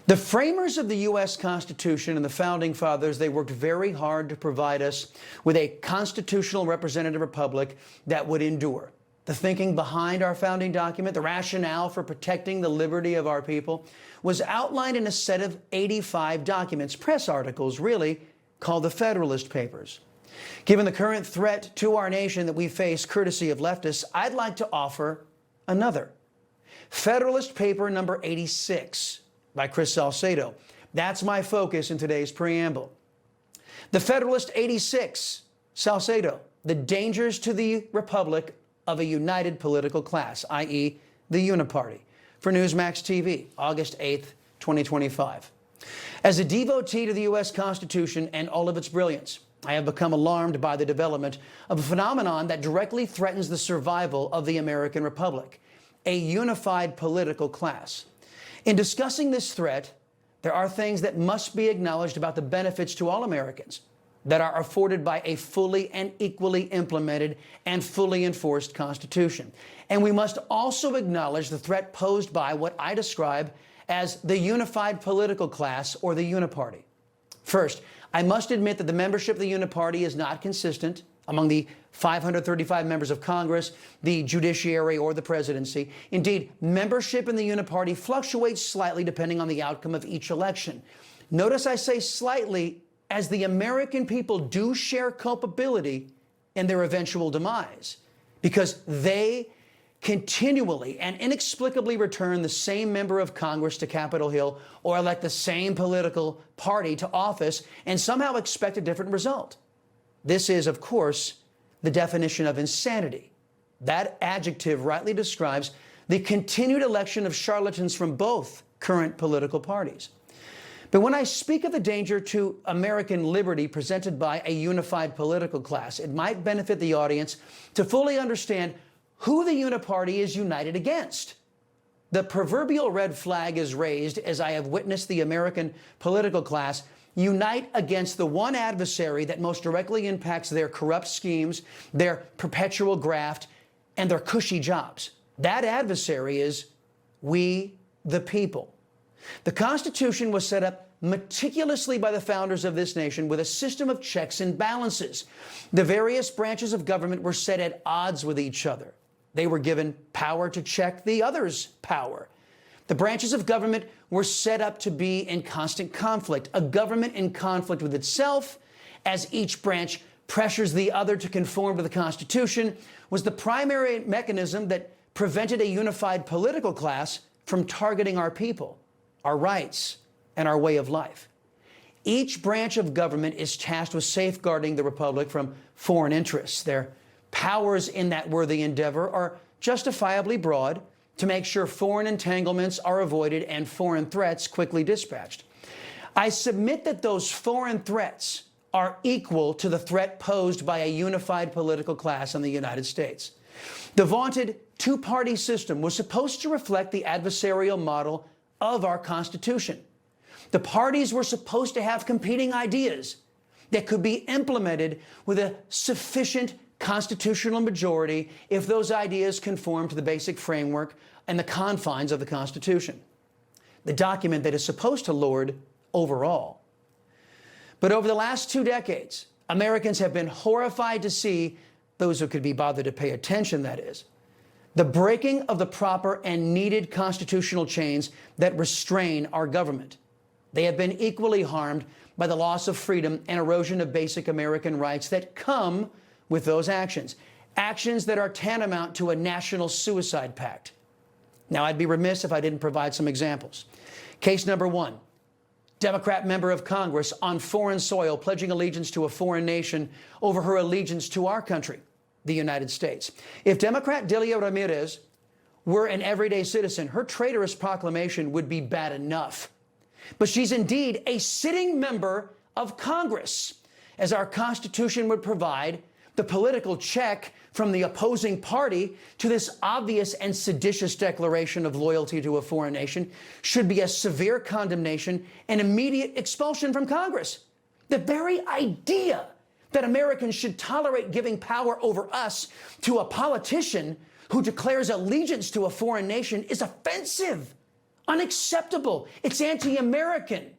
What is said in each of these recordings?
The framers of the U.S. Constitution and the Founding Fathers, they worked very hard to provide us with a constitutional representative republic that would endure. The thinking behind our founding document, the rationale for protecting the liberty of our people, was outlined in a set of 85 documents, press articles really, called the Federalist Papers. Given the current threat to our nation that we face courtesy of leftists, I'd like to offer another. Federalist Paper number 86 by Chris Salcedo. That's my focus in today's preamble. The Federalist 86, Salcedo, the dangers to the republic of a united political class, i.e. the Uniparty, for Newsmax TV, August 8th, 2025. As a devotee to the U.S. Constitution and all of its brilliance, I have become alarmed by the development of a phenomenon that directly threatens the survival of the American Republic, a unified political class. In discussing this threat, there are things that must be acknowledged about the benefits to all Americans that are afforded by a fully and equally implemented and fully enforced Constitution. And we must also acknowledge the threat posed by what I describe as the unified political class, or the Uniparty. First, I must admit that the membership of the Uniparty is not consistent among the 535 members of Congress, the judiciary, or the presidency. Indeed, membership in the Uniparty fluctuates slightly depending on the outcome of each election. Notice I say slightly, as the American people do share culpability in their eventual demise, because they continually and inexplicably return the same member of Congress to Capitol Hill or elect the same political party to office and somehow expect a different result. This is, of course, the definition of insanity. That adjective rightly describes the continued election of charlatans from both current political parties. But when I speak of the danger to American liberty presented by a unified political class, it might benefit the audience to fully understand who the Uniparty is united against. The proverbial red flag is raised as I have witnessed the American political class unite against the one adversary that most directly impacts their corrupt schemes, their perpetual graft, and their cushy jobs. That adversary is we, the people. The Constitution was set up meticulously by the founders of this nation with a system of checks and balances. The various branches of government were set at odds with each other. They were given power to check the other's power. The branches of government were set up to be in constant conflict, a government in conflict with itself, as each branch pressures the other to conform to the Constitution, was the primary mechanism that prevented a unified political class from targeting our people, our rights, and our way of life. Each branch of government is tasked with safeguarding the republic from foreign interests. Their powers in that worthy endeavor are justifiably broad to make sure foreign entanglements are avoided and foreign threats quickly dispatched. I submit that those foreign threats are equal to the threat posed by a unified political class in the United States. The vaunted two-party system was supposed to reflect the adversarial model of our Constitution. The parties were supposed to have competing ideas that could be implemented with a sufficient constitutional majority if those ideas conform to the basic framework and the confines of the Constitution, the document that is supposed to lord over all. But over the last 2 decades, Americans have been horrified to see, those who could be bothered to pay attention, that is, the breaking of the proper and needed constitutional chains that restrain our government. They have been equally harmed by the loss of freedom and erosion of basic American rights that come with those actions, actions that are tantamount to a national suicide pact. Now, I'd be remiss if I didn't provide some examples. Case number 1, Democrat member of Congress on foreign soil pledging allegiance to a foreign nation over her allegiance to our country, the United States. If Democrat Delia Ramirez were an everyday citizen, her traitorous proclamation would be bad enough. But she's indeed a sitting member of Congress, as our Constitution would provide the political check from the opposing party to this obvious and seditious declaration of loyalty to a foreign nation should be a severe condemnation and immediate expulsion from Congress. The very idea that Americans should tolerate giving power over us to a politician who declares allegiance to a foreign nation is offensive. Unacceptable. It's anti-American.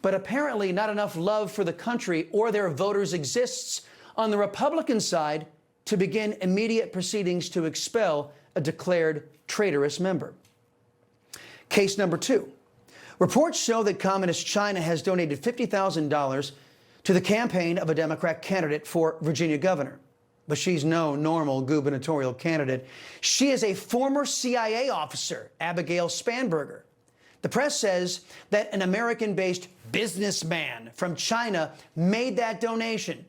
But apparently not enough love for the country or their voters exists on the Republican side to begin immediate proceedings to expel a declared traitorous member. Case number 2. Reports show that Communist China has donated $50,000 to the campaign of a Democrat candidate for Virginia governor. But she's no normal gubernatorial candidate. She is a former CIA officer, Abigail Spanberger. The press says that an American-based businessman from China made that donation,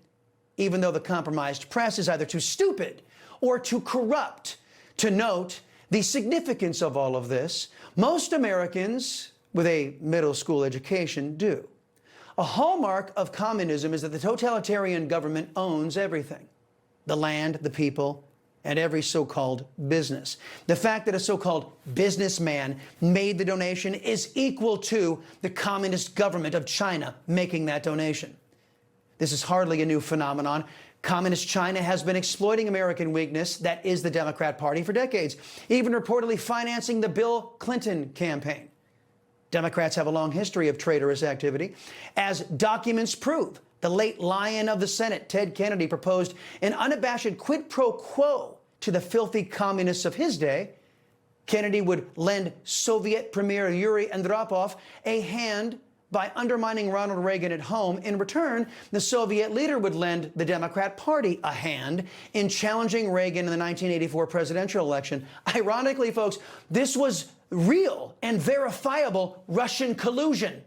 even though the compromised press is either too stupid or too corrupt to note the significance of all of this. Most Americans with a middle school education do. A hallmark of communism is that the totalitarian government owns everything: the land, the people, and every so-called business. The fact that a so-called businessman made the donation is equal to the communist government of China making that donation. This is hardly a new phenomenon. Communist China has been exploiting American weakness, that is the Democrat Party, for decades, even reportedly financing the Bill Clinton campaign. Democrats have a long history of traitorous activity. As documents prove, the late Lion of the Senate, Ted Kennedy, proposed an unabashed quid pro quo to the filthy communists of his day. Kennedy would lend Soviet Premier Yuri Andropov a hand by undermining Ronald Reagan at home. In return, the Soviet leader would lend the Democrat Party a hand in challenging Reagan in the 1984 presidential election. Ironically, folks, this was real and verifiable Russian collusion.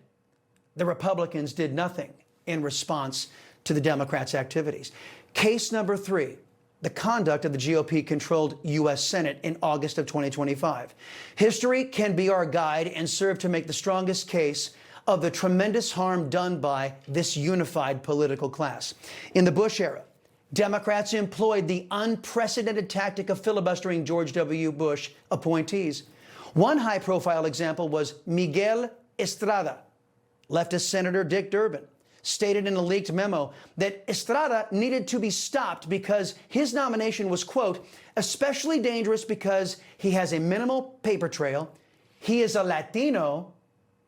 The Republicans did nothing in response to the Democrats' activities. Case number 3, the conduct of the GOP-controlled U.S. Senate in August of 2025. History can be our guide and serve to make the strongest case of the tremendous harm done by this unified political class. In the Bush era, Democrats employed the unprecedented tactic of filibustering George W. Bush appointees. One high-profile example was Miguel Estrada. Leftist Senator Dick Durbin stated in a leaked memo that Estrada needed to be stopped because his nomination was, quote, especially dangerous because he has a minimal paper trail, he is a Latino,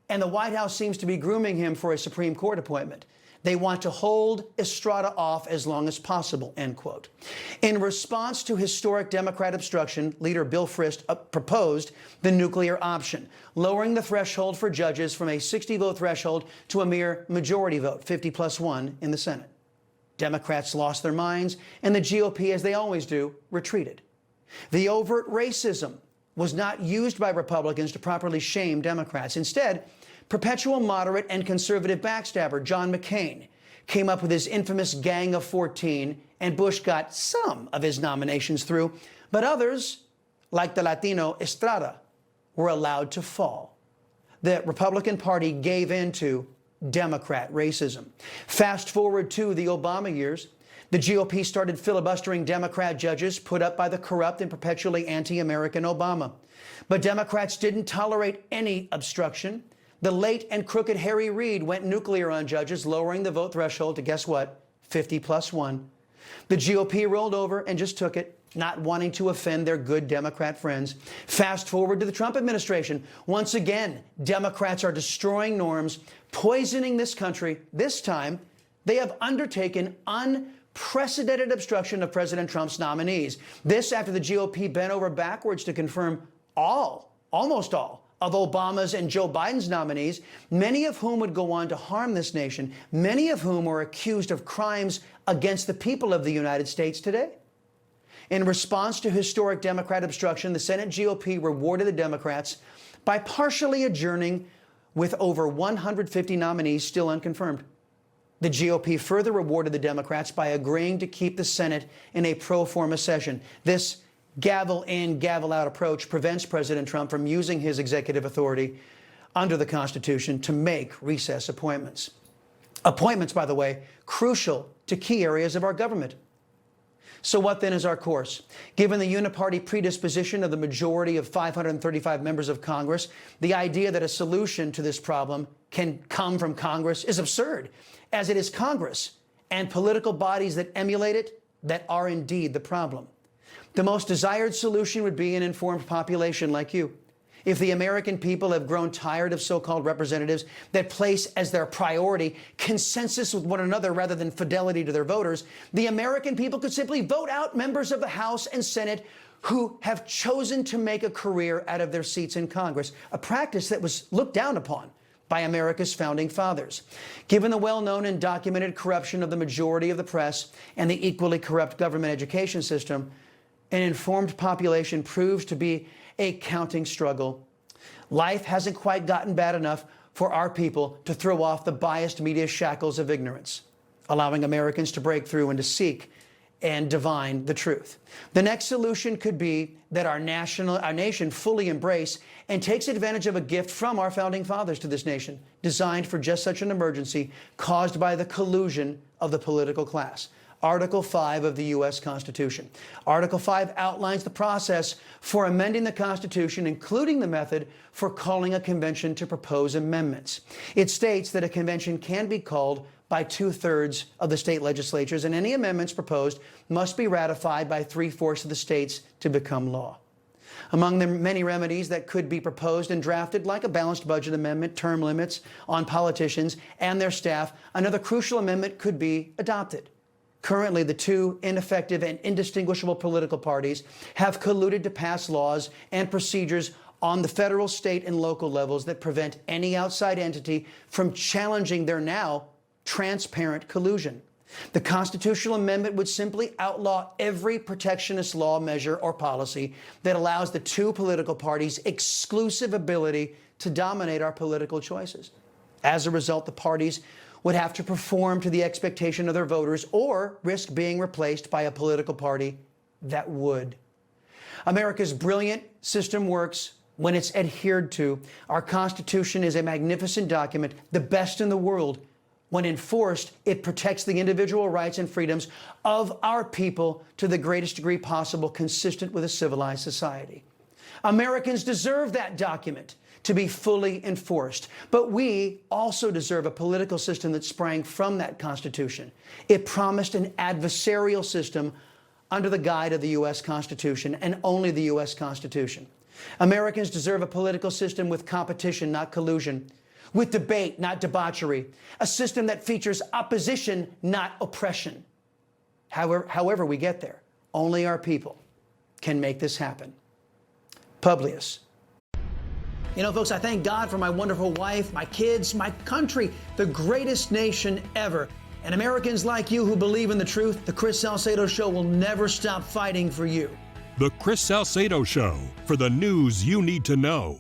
and the White House seems to be grooming him for a Supreme Court appointment. They want to hold Estrada off as long as possible, end quote. In response to historic Democrat obstruction, leader Bill Frist proposed the nuclear option, lowering the threshold for judges from a 60-vote threshold to a mere majority vote, 50+1 in the Senate. Democrats lost their minds, and the GOP, as they always do, retreated. The overt racism was not used by Republicans to properly shame Democrats. Instead, perpetual moderate and conservative backstabber John McCain came up with his infamous Gang of 14, and Bush got some of his nominations through, but others, like the Latino Estrada, were allowed to fall. The Republican Party gave in to Democrat racism. Fast forward to the Obama years, the GOP started filibustering Democrat judges put up by the corrupt and perpetually anti-American Obama. But Democrats didn't tolerate any obstruction. The late and crooked Harry Reid went nuclear on judges, lowering the vote threshold to, guess what, 50+1. The GOP rolled over and just took it, not wanting to offend their good Democrat friends. Fast forward to the Trump administration. Once again, Democrats are destroying norms, poisoning this country. This time, they have undertaken unprecedented obstruction of President Trump's nominees. This after the GOP bent over backwards to confirm almost all, of Obama's and Joe Biden's nominees, many of whom would go on to harm this nation, many of whom were accused of crimes against the people of the United States today. In response to historic Democrat obstruction, the Senate GOP rewarded the Democrats by partially adjourning with over 150 nominees still unconfirmed. The GOP further rewarded the Democrats by agreeing to keep the Senate in a pro forma session. This gavel in, gavel out approach prevents President Trump from using his executive authority under the Constitution to make recess appointments. Appointments, by the way, crucial to key areas of our government. So what then is our course? Given the uniparty predisposition of the majority of 535 members of Congress, the idea that a solution to this problem can come from Congress is absurd, as it is Congress and political bodies that emulate it that are indeed the problem. The most desired solution would be an informed population like you. If the American people have grown tired of so-called representatives that place as their priority consensus with one another rather than fidelity to their voters, the American people could simply vote out members of the House and Senate who have chosen to make a career out of their seats in Congress, a practice that was looked down upon by America's founding fathers. Given the well-known and documented corruption of the majority of the press and the equally corrupt government education system, an informed population proves to be a counting struggle. Life hasn't quite gotten bad enough for our people to throw off the biased media shackles of ignorance, allowing Americans to break through and to seek and divine the truth. The next solution could be that our nation fully embrace and takes advantage of a gift from our founding fathers to this nation, designed for just such an emergency caused by the collusion of the political class. Article 5 of the U.S. Constitution. Article 5 outlines the process for amending the Constitution, including the method for calling a convention to propose amendments. It states that a convention can be called by 2/3 of the state legislatures, and any amendments proposed must be ratified by 3/4 of the states to become law. Among the many remedies that could be proposed and drafted, like a balanced budget amendment, term limits on politicians and their staff, another crucial amendment could be adopted. Currently, the two ineffective and indistinguishable political parties have colluded to pass laws and procedures on the federal, state, and local levels that prevent any outside entity from challenging their now transparent collusion. The constitutional amendment would simply outlaw every protectionist law, measure, or policy that allows the two political parties exclusive ability to dominate our political choices. As a result, the parties would have to perform to the expectation of their voters or risk being replaced by a political party that would. America's brilliant system works when it's adhered to. Our Constitution is a magnificent document, the best in the world. When enforced, it protects the individual rights and freedoms of our people to the greatest degree possible, consistent with a civilized society. Americans deserve that document to be fully enforced. But we also deserve a political system that sprang from that Constitution. It promised an adversarial system under the guide of the U.S. Constitution and only the U.S. Constitution. Americans deserve a political system with competition, not collusion, with debate, not debauchery, a system that features opposition, not oppression. However we get there, only our people can make this happen. Publius. You know, folks, I thank God for my wonderful wife, my kids, my country, the greatest nation ever. And Americans like you who believe in the truth, the Chris Salcedo Show will never stop fighting for you. The Chris Salcedo Show, for the news you need to know.